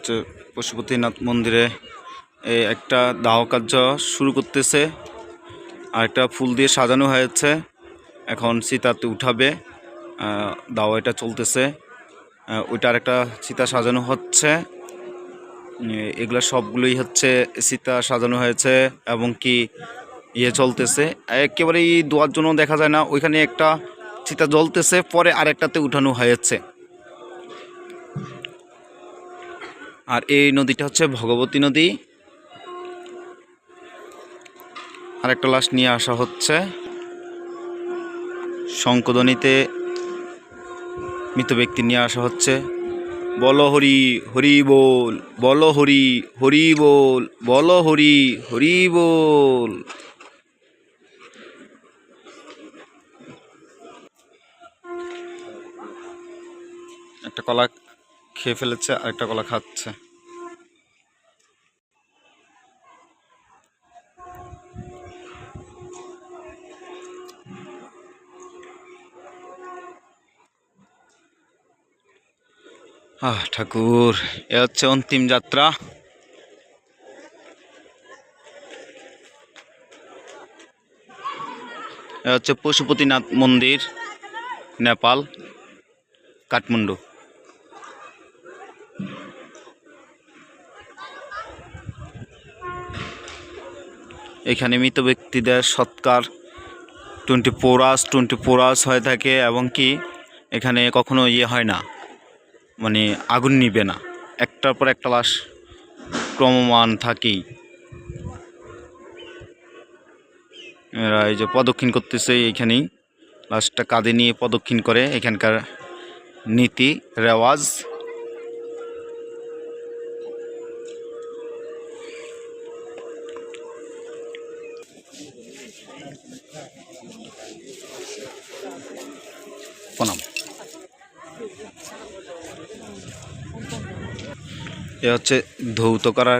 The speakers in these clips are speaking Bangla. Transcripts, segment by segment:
হচ্ছে পশুপতিনাথ মন্দিরে একটা দাহ কার্য শুরু করতেছে, আর একটা ফুল দিয়ে সাজানো হয়েছে। এখন চিতাতে উঠাবে, দাও এটা চলতেছে। ওইটার একটা চিতা সাজানো হচ্ছে। এগুলো সবগুলোই হচ্ছে চিতা সাজানো হয়েছে এবং কি চলতেছে। একেবারেই দোয়ার জন্য দেখা যায় না, ওইখানে একটা চিতা জ্বলতেছে, পরে আরেকটাতে উঠানো হয়েছে। আর এই নদীটা হচ্ছে ভগবতী নদী। আরেকটা লাশ নিয়ে আসা হচ্ছে। শঙ্কধ্বনিতে মৃত ব্যক্তি নিয়ে আসা হচ্ছে। বলো হরি হরি বল, বলো হরি হরি বল, বলো হরি হরি বল। একটা কলা খেয়ে ফেলেছে, আরেকটা কলা খাচ্ছে। ঠাকুর, এ হচ্ছে অন্তিম যাত্রা। এ হচ্ছে পশুপতিনাথ মন্দির, নেপাল, কাঠমান্ডু। এখানে মৃত ব্যক্তিদের সৎকার 24 আওয়ার্স হয়ে থাকে, এবং কি এখানে কখনো হয় না, মানে আগুন নিবে না, একটার পর একটা লাশ ক্রমমান থাকেই। এরা এই যে প্রদক্ষিণ করতেছে, এইখানেই লাশটা কাঁধে নিয়ে প্রদক্ষিণ করে। এখানকার নীতি রেওয়াজ। প্রণাম। এ হচ্ছে ধৌতকরা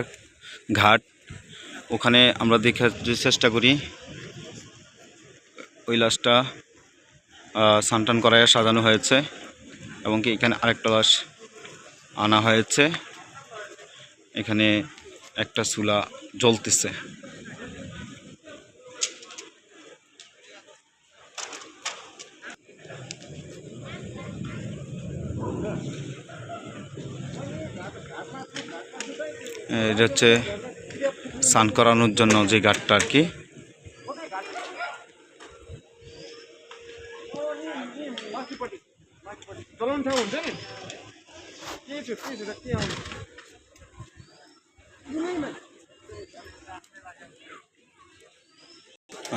ঘাট। ওখানে আমরা দেখার চেষ্টা করি। ওই লাশটা সানটান করায় সাজানো হয়েছে, এবং কি এখানে আরেকটা লাশ আনা হয়েছে। এখানে একটা চুলা জ্বলতেছে। এটা হচ্ছে স্নান করানোর জন্য যে ঘাটটা আর কি।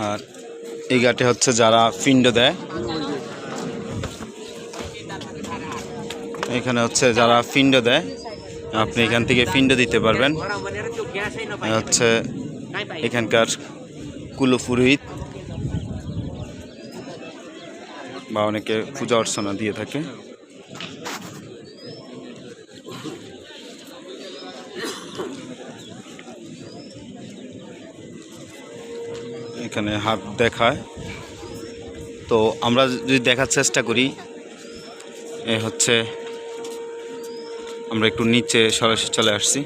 আর এই ঘাটে হচ্ছে যারা পিণ্ড দেয়, এখানে হচ্ছে যারা পিণ্ড দেয়, আপনি এখান থেকে পিণ্ড দিতে পারবেন। হচ্ছে এখানকার কুলপুরোহিত বা অনেকে পূজা অর্চনা দিয়ে থাকে। এখানে হাত দেখায়, তো আমরা যদি দেখার চেষ্টা করি, এ হচ্ছে আমরা একটু নিচে সরাসরি চলে আসছি।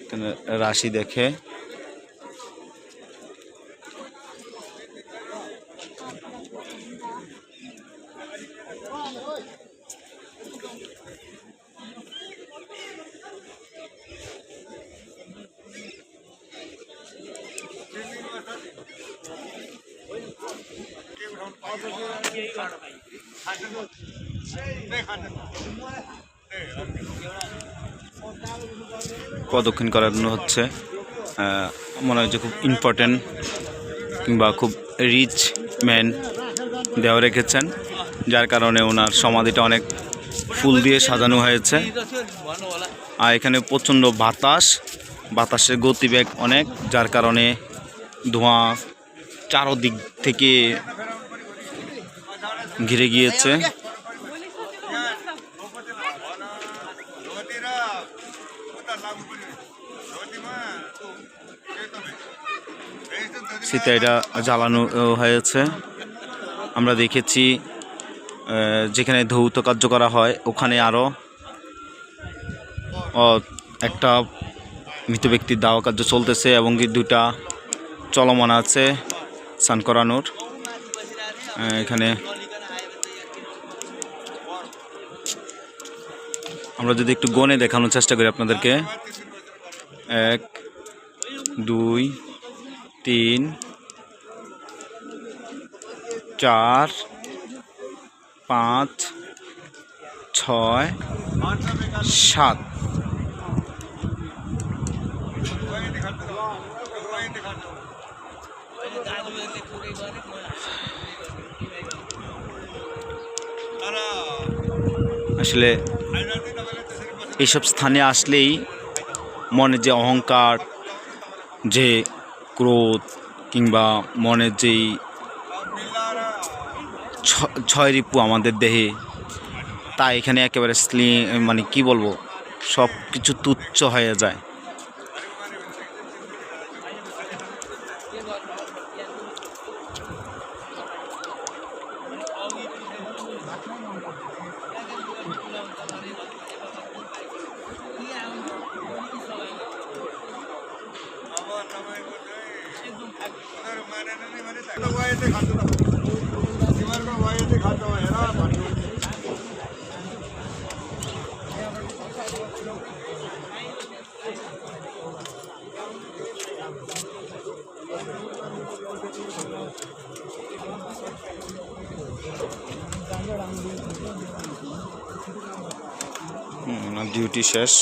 এখানে রাশি দেখে প্রদক্ষিণ করানো হচ্ছে। মনে হয় যে খুব ইম্পর্টেন্ট কিংবা খুব রিচ ম্যান দেওয়া রেখেছেন, যার কারণে ওনার সমাধিটা অনেক ফুল দিয়ে সাজানো হয়েছে। আর এখানে প্রচণ্ড বাতাসের গতিবেগ অনেক, যার কারণে ধোঁয়া চারদিক থেকে ঘিরে গিয়েছে। চিতা এটা জ্বালানো হয়েছে। আমরা দেখেছি যেখানে ধৌত কার্য করা হয় ওখানে আরও একটা মৃত ব্যক্তির দাওয়া কার্য চলতেছে এবং দুটা চলমান আছে স্নান করানোর। এখানে আমরা যদি একটু গনে দেখানোর চেষ্টা করি আপনাদেরকে, 1 2 3 4 5 6 7। আসলে এইসব স্থানে আসলেই মনের যে অহংকার, যে ক্রোধ কিংবা মনের যেই ছয় রিপু আমাদের দেহে, তা এখানে একেবারে মানে কি বলবো, সব কিছু তুচ্ছ হয়ে যায়। ডিউটি শেষ।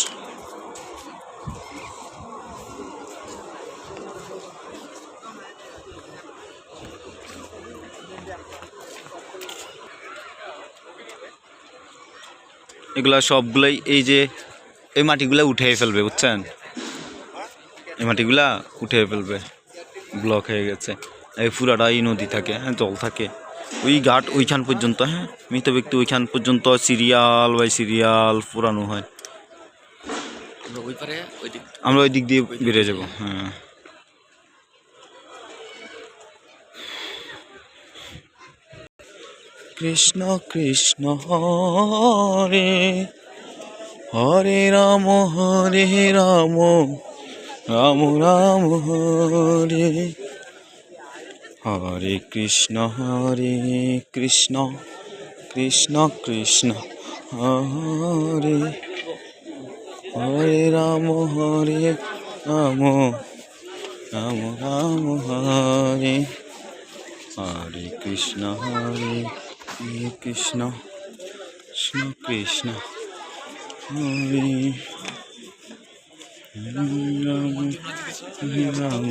এগুলা সবগুলাই এই যে এই মাটিগুলা উঠে ফেলবে, বুঝছেন? এই মাটিগুলা উঠে ফেলবে, ব্লক হয়ে গেছে। এই পুরাটা এই নদী থাকে, হ্যাঁ, জল থাকে ওই ঘাট ওইখান পর্যন্ত। হ্যাঁ, মৃত ব্যক্তি ওইখান পর্যন্ত সিরিয়াল বাই সিরিয়াল পুরানো হয়। আমরা ওই দিক দিয়ে বেরিয়ে যাব। হ্যাঁ, কৃষ্ণ কৃষ্ণ হরে হরে রাম রাম রাম হরে হরে কৃষ্ণ কৃষ্ণ কৃষ্ণ হরে হরে রাম রাম রাম রাম হরে হরে কৃষ্ণ কৃষ্ণ কৃষ্ণ কৃষ্ণ হরে রাম রাম রাম